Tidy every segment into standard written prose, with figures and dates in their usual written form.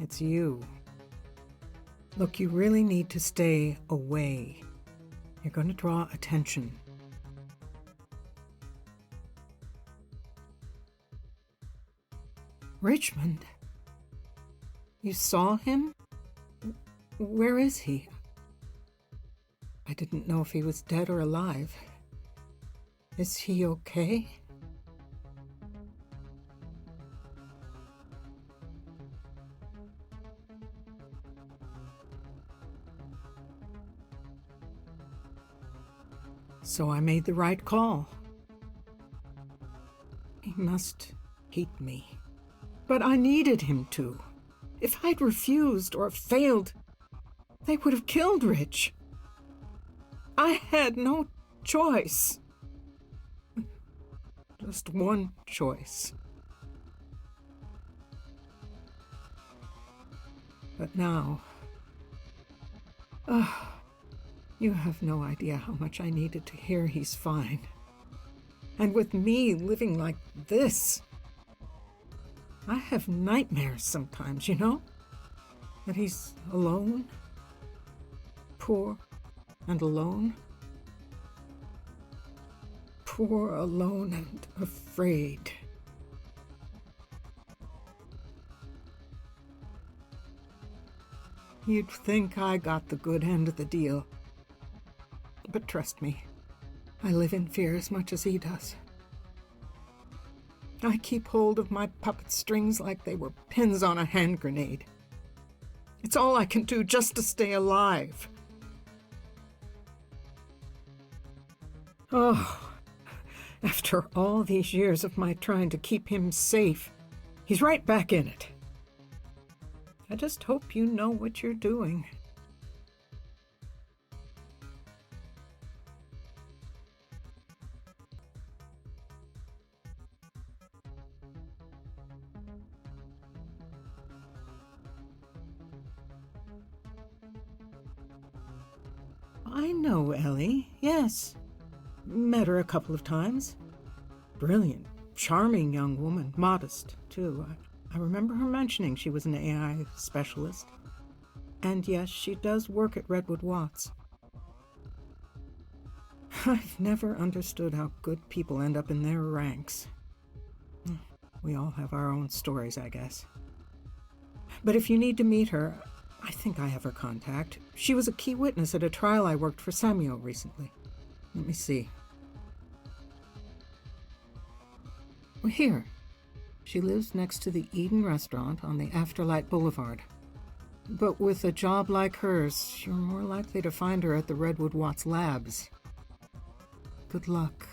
It's you. Look, you really need to stay away. You're going to draw attention. Richmond? You saw him? Where is he? I didn't know if he was dead or alive. Is he okay? So I made the right call. He must hate me. But I needed him to. If I'd refused or failed, they would have killed Rich. I had no choice. Just one choice. But now... you have no idea how much I needed to hear he's fine. And with me living like this, I have nightmares sometimes, you know? That he's alone, poor and alone. Poor, alone, and afraid. You'd think I got the good end of the deal. But trust me, I live in fear as much as he does. I keep hold of my puppet strings like they were pins on a hand grenade. It's all I can do just to stay alive. Oh, after all these years of my trying to keep him safe, he's right back in it. I just hope you know what you're doing. I know Ellie, yes. Met her a couple of times. Brilliant, charming young woman, modest, too. I remember her mentioning she was an AI specialist. And yes, she does work at Redwood-Watts. I've never understood how good people end up in their ranks. We all have our own stories, I guess. But if you need to meet her, I think I have her contact. She was a key witness at a trial I worked for Samuel recently. Let me see. Well, here. She lives next to the Eden restaurant on the Afterlight Boulevard. But with a job like hers, you're more likely to find her at the Redwood-Watts labs. Good luck.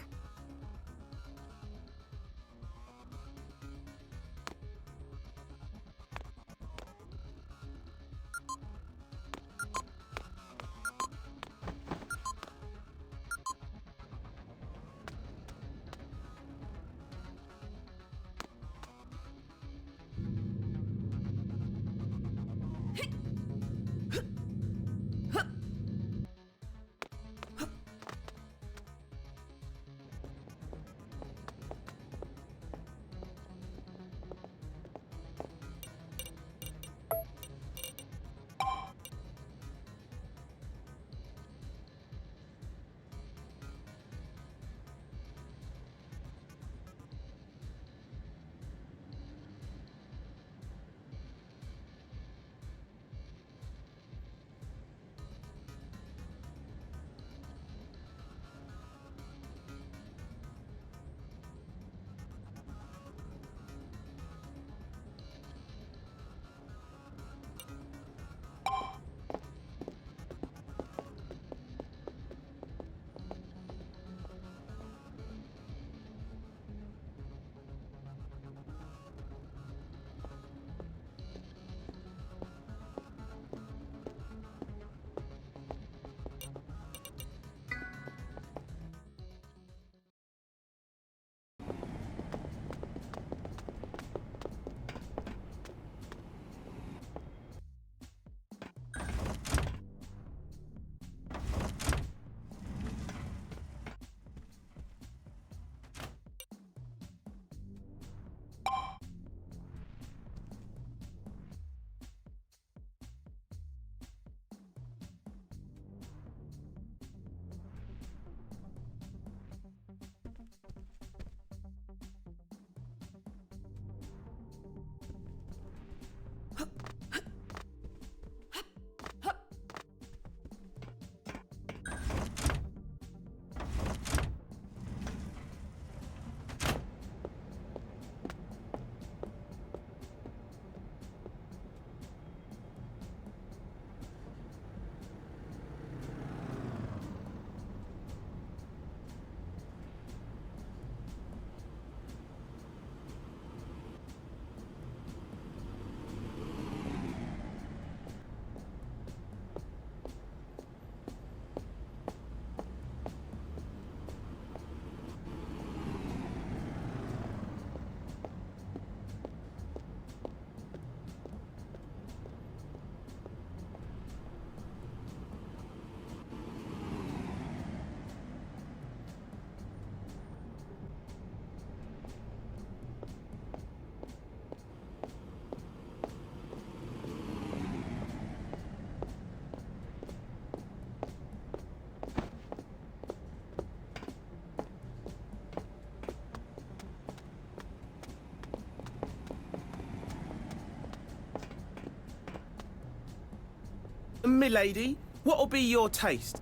Milady, what'll be your taste?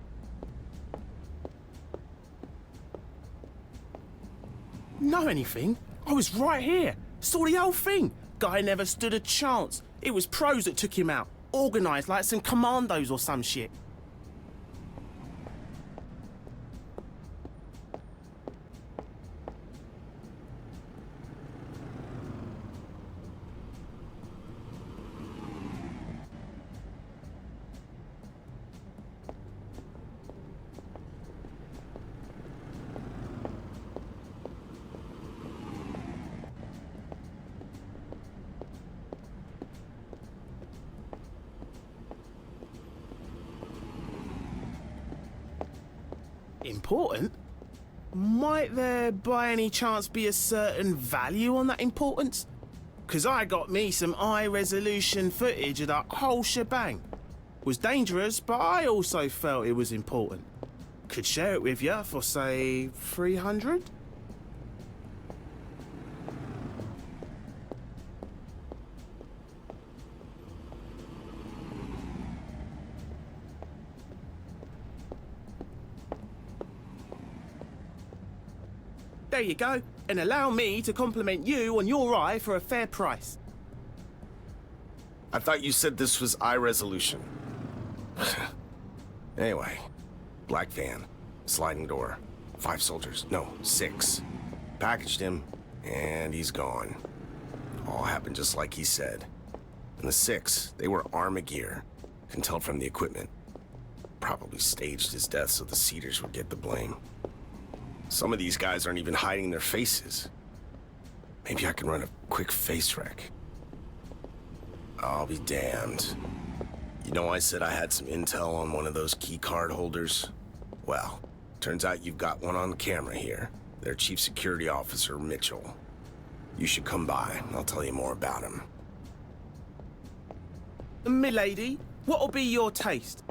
Know anything? I was right here. Saw the whole thing. Guy never stood a chance. It was pros that took him out. Organised like some commandos or some shit. Important? Might there by any chance be a certain value on that importance? 'Cause I got me some high-resolution footage of that whole shebang. Was dangerous, but I also felt it was important. Could share it with you for, say, 300? There you go, and allow me to compliment you on your eye for a fair price. I thought you said this was eye resolution. Anyway, black van, sliding door, 5 soldiers, no, 6. Packaged him, and he's gone. All happened just like he said. And the 6, they were armor gear. Can tell from the equipment. Probably staged his death so the Cedars would get the blame. Some of these guys aren't even hiding their faces. Maybe I can run a quick face rec. I'll be damned. You know I said I had some intel on one of those key card holders? Well, turns out you've got one on camera here. Their chief security officer, Mitchell. You should come by. I'll tell you more about him. Milady, what'll be your taste?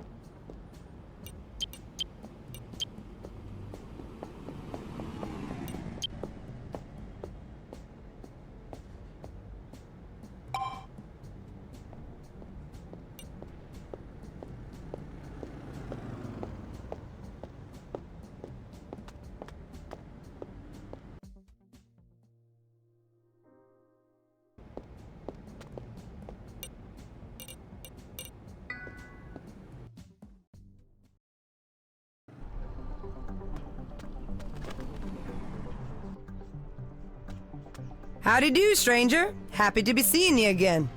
Howdy do, stranger. Happy to be seeing you again.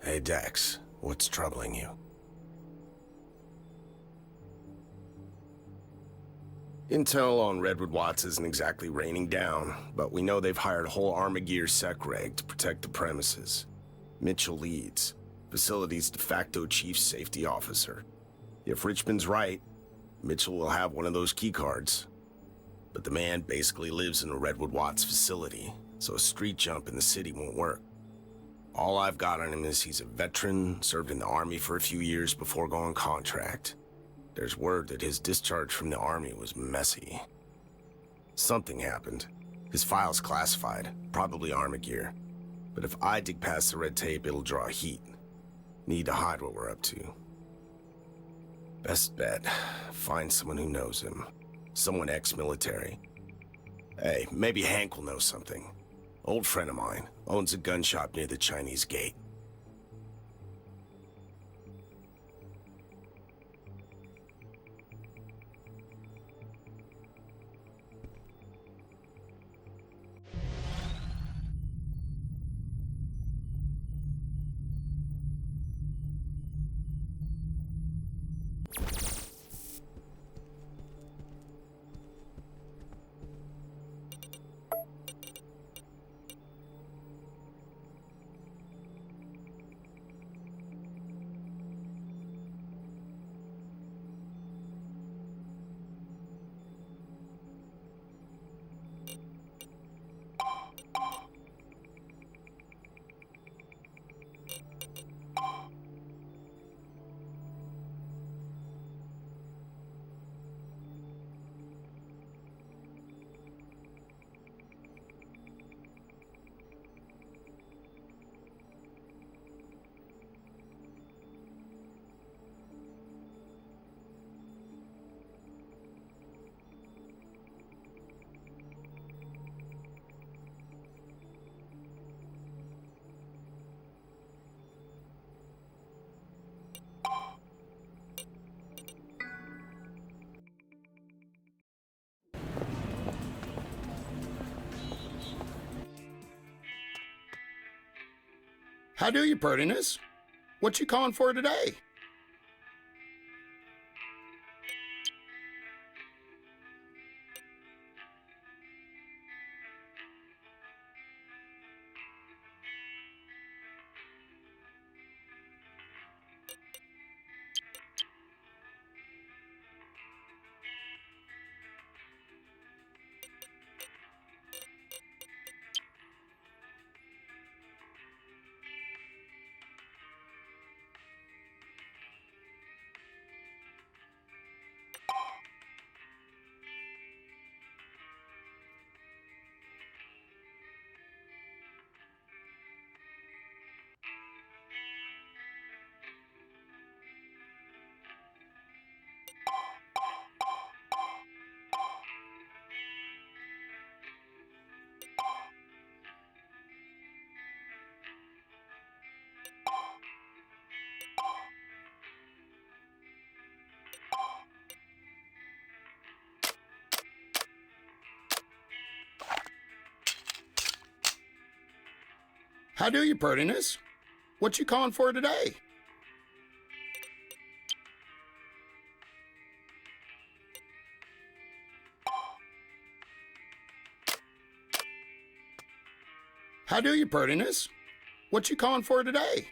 Hey, Dex, what's troubling you? Intel on Redwood-Watts isn't exactly raining down, but we know they've hired a whole armor gear sec reg to protect the premises. Mitchell leads, facility's de facto chief safety officer. If Richmond's right, Mitchell will have one of those keycards. But the man basically lives in a Redwood-Watts facility, so a street jump in the city won't work. All I've got on him is he's a veteran, served in the Army for a few years before going contract. There's word that his discharge from the Army was messy. Something happened. His file's classified, probably Army gear. But if I dig past the red tape, it'll draw heat. Need to hide what we're up to. Best bet, find someone who knows him. Someone ex-military. Hey, maybe Hank will know something. Old friend of mine, owns a gun shop near the Chinese gate. How do you, Purtiness? What you calling for today? How do you, Purtiness? What you calling for today? How do you, Purtiness? What you calling for today?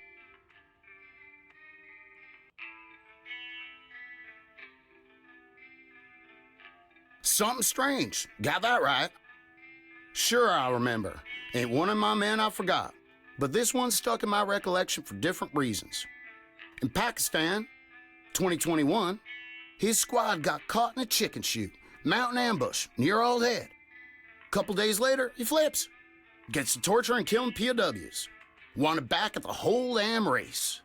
Something strange. Got that right. Sure, I remember. Ain't one of my men I forgot. But this one stuck in my recollection for different reasons. In Pakistan, 2021, his squad got caught in a chicken shoot, mountain ambush, near Old Head. Couple days later, he flips. Gets to torture and killing POWs. Wanted back at the whole damn race.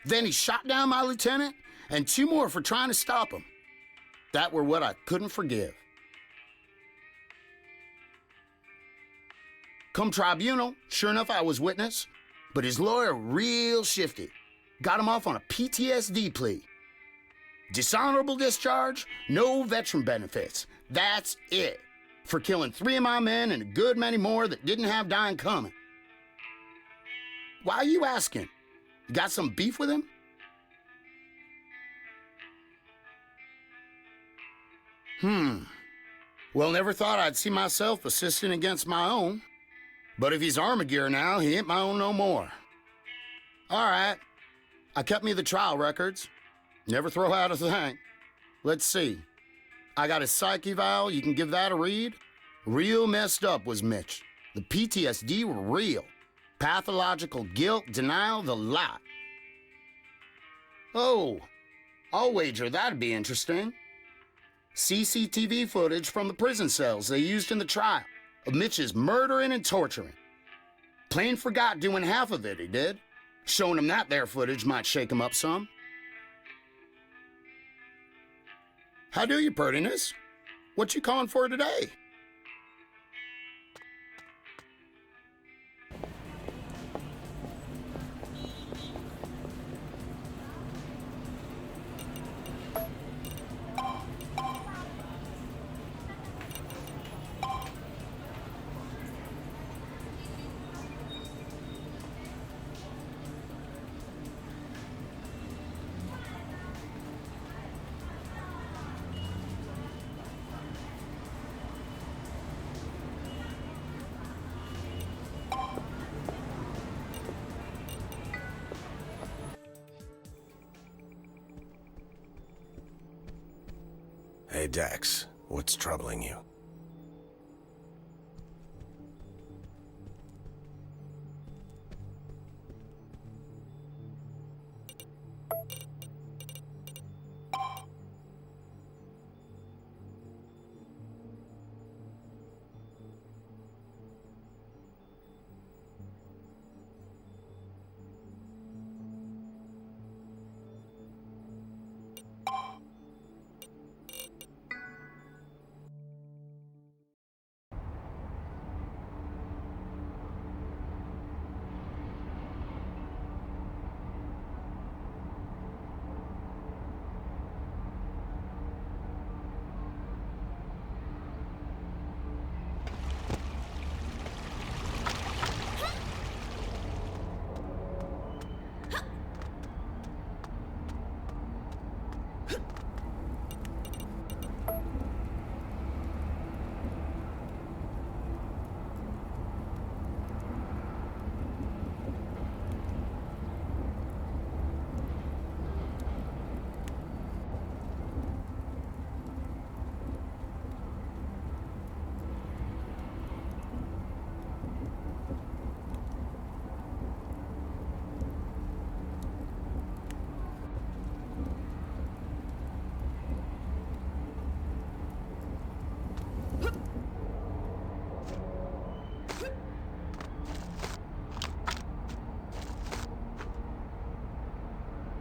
Then he shot down my lieutenant and 2 more for trying to stop him. That were what I couldn't forgive. Come tribunal, sure enough I was witness, but his lawyer real shifty. Got him off on a PTSD plea. Dishonorable discharge, no veteran benefits. That's it. For killing 3 of my men and a good many more that didn't have dying coming. Why are you asking? You got some beef with him? Well, never thought I'd see myself assisting against my own. But if he's armor gear now, he ain't my own no more. All right. I kept me the trial records. Never throw out a thing. Let's see. I got his psych eval. You can give that a read. Real messed up was Mitch. The PTSD were real. Pathological guilt, denial, the lot. Oh, I'll wager that'd be interesting. CCTV footage from the prison cells they used in the trial of Mitch's murdering and torturing. Plain forgot doing half of it, he did. Showing him that there footage might shake him up some. How do you, Purtiness? What you calling for today? Hey, Dex, what's troubling you?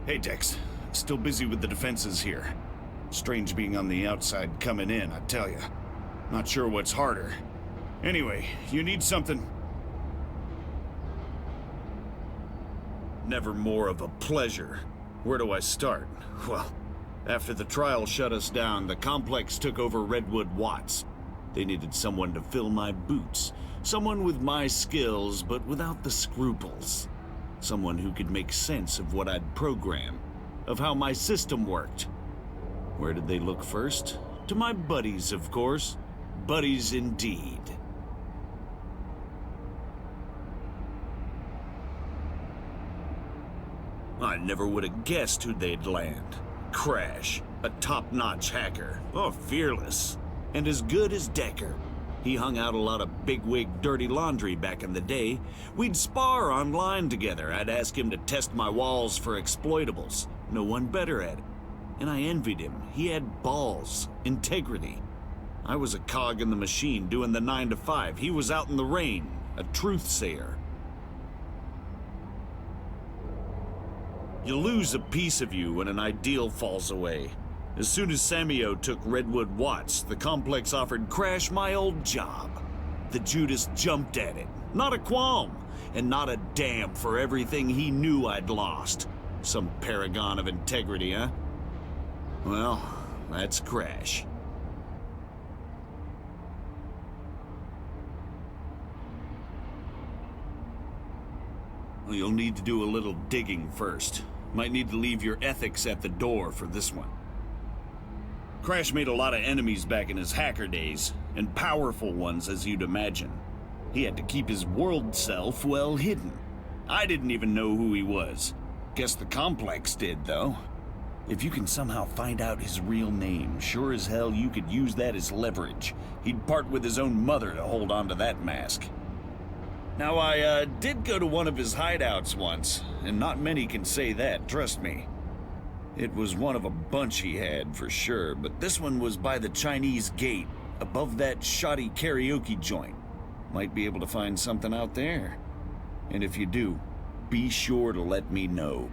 Hey, Dex. Still busy with the defenses here. Strange being on the outside coming in, I tell ya. Not sure what's harder. Anyway, you need something? Never more of a pleasure. Where do I start? Well, after the trial shut us down, the complex took over Redwood-Watts. They needed someone to fill my boots. Someone with my skills, but without the scruples. Someone who could make sense of what I'd programmed, of how my system worked. Where did they look first? To my buddies, of course. Buddies indeed. I never would have guessed who they'd land. Crash, a top-notch hacker. Oh, fearless. And as good as Decker. He hung out a lot of bigwig dirty laundry back in the day. We'd spar online together. I'd ask him to test my walls for exploitables. No one better at it. And I envied him. He had balls, integrity. I was a cog in the machine doing the 9 to 5. He was out in the rain, a truth-sayer. You lose a piece of you when an ideal falls away. As soon as Samio took Redwood-Watts, the complex offered Crash my old job. The Judas jumped at it. Not a qualm, and not a damn for everything he knew I'd lost. Some paragon of integrity, huh? Well, that's Crash. Well, you'll need to do a little digging first. Might need to leave your ethics at the door for this one. Crash made a lot of enemies back in his hacker days, and powerful ones as you'd imagine. He had to keep his world self well hidden. I didn't even know who he was. Guess the complex did, though. If you can somehow find out his real name, sure as hell you could use that as leverage. He'd part with his own mother to hold on to that mask. Now, I did go to one of his hideouts once, and not many can say that, trust me. It was one of a bunch he had, for sure, but this one was by the Chinese gate, above that shoddy karaoke joint. Might be able to find something out there. And if you do, be sure to let me know.